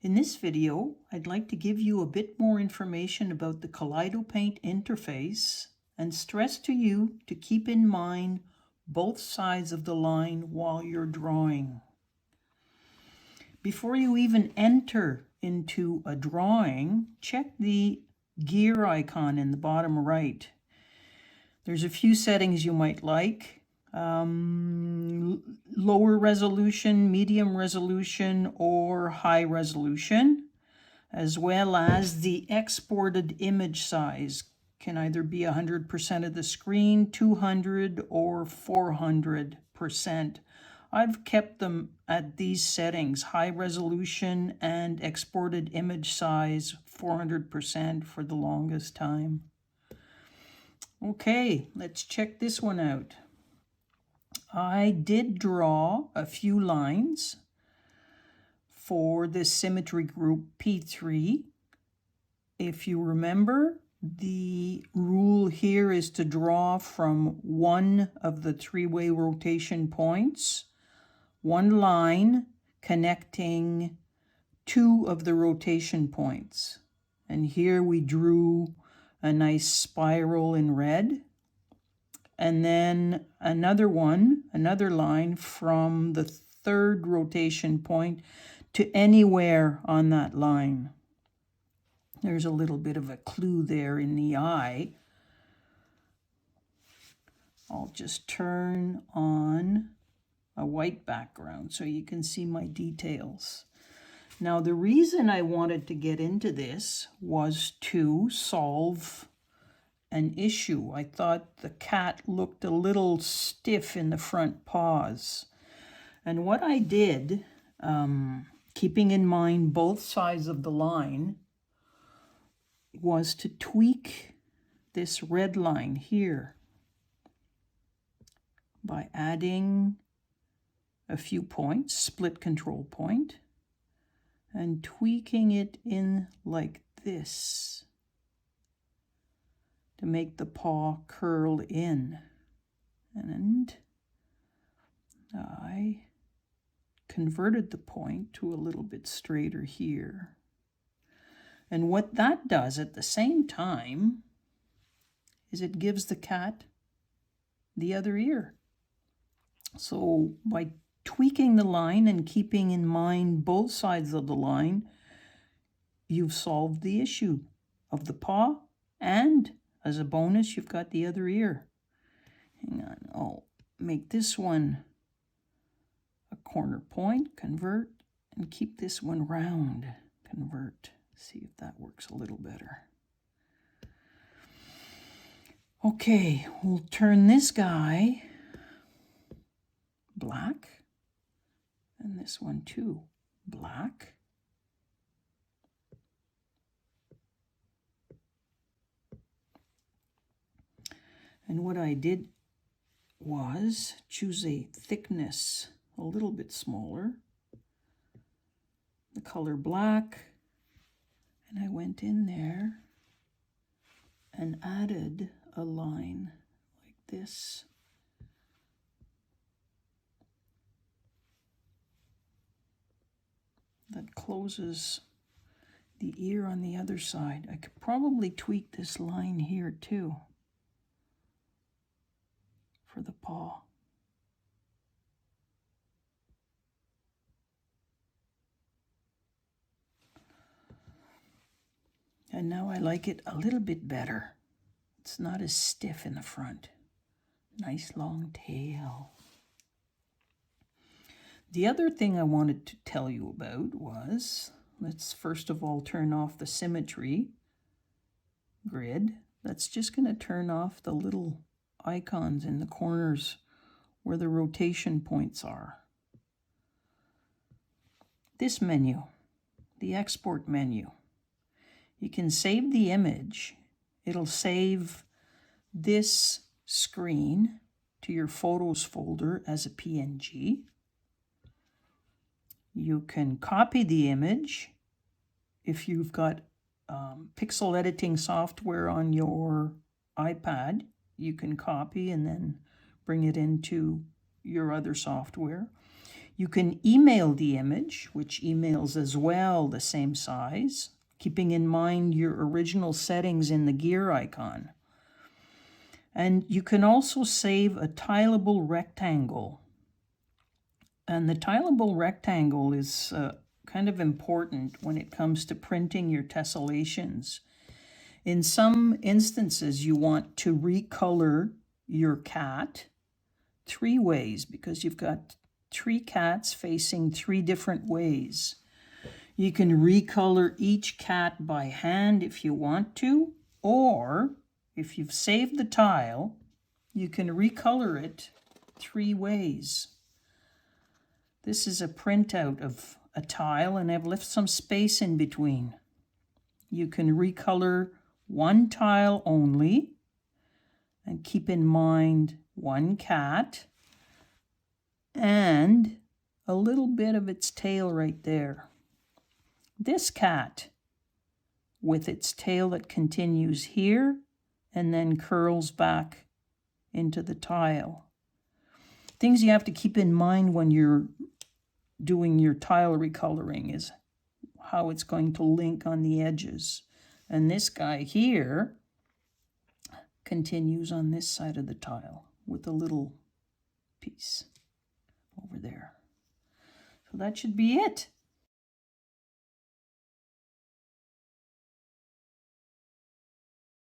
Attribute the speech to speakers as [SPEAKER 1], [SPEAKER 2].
[SPEAKER 1] In this video, I'd like to give you a bit more information about the KaleidoPaint interface and stress to you to keep in mind both sides of the line while you're drawing. Before you even enter into a drawing, check the gear icon in the bottom right. There's a few settings you might like. Lower resolution, medium resolution, or high resolution, as well as the exported image size can either be 100% of the screen, 200 or 400%. I've kept them at these settings, high resolution and exported image size 400% for the longest time. Okay, let's check this one out. I did draw a few lines for this symmetry group P3. If you remember, the rule here is to draw from one of the three-way rotation points, one line connecting two of the rotation points. And here we drew a nice spiral in red. And then another line from the third rotation point to anywhere on that line. There's a little bit of a clue there in the eye. I'll just turn on a white background so you can see my details. Now, the reason I wanted to get into this was to solve an issue. I thought the cat looked a little stiff in the front paws. And what I did, keeping in mind both sides of the line, was to tweak this red line here by adding a few points, split control point, and tweaking it in like this to make the paw curl in. And I converted the point to a little bit straighter here. And what that does at the same time is it gives the cat the other ear. So by tweaking the line and keeping in mind both sides of the line, you've solved the issue of the paw, and as a bonus, you've got the other ear. Hang on, I'll make this one a corner point, convert, and keep this one round, convert. See if that works a little better. Okay, we'll turn this guy black, and this one too, black. And what I did was choose a thickness a little bit smaller, the color black, and I went in there and added a line like this. That closes the ear on the other side. I could probably tweak this line here too for the paw. And now I like it a little bit better. It's not as stiff in the front. Nice long tail. The other thing I wanted to tell you about was, let's first of all turn off the symmetry grid. That's just going to turn off the little icons in the corners where the rotation points are. This menu, the export menu, you can save the image. It'll save this screen to your photos folder as a PNG. You can copy the image if you've got pixel editing software on your iPad. You can copy and then bring it into your other software. You can email the image, which emails as well the same size, keeping in mind your original settings in the gear icon. And you can also save a tileable rectangle. And the tileable rectangle is kind of important when it comes to printing your tessellations. In some instances, you want to recolor your cat 3 ways because you've got 3 cats facing 3 different ways. You can recolor each cat by hand if you want to, or if you've saved the tile, you can recolor it 3 ways. This is a printout of a tile, and I've left some space in between. You can recolor 1 tile only, and keep in mind 1 cat and a little bit of its tail right there. This cat with its tail that continues here and then curls back into the tile. Things you have to keep in mind when you're doing your tile recoloring is how it's going to link on the edges. And this guy here continues on this side of the tile with a little piece over there. So that should be it.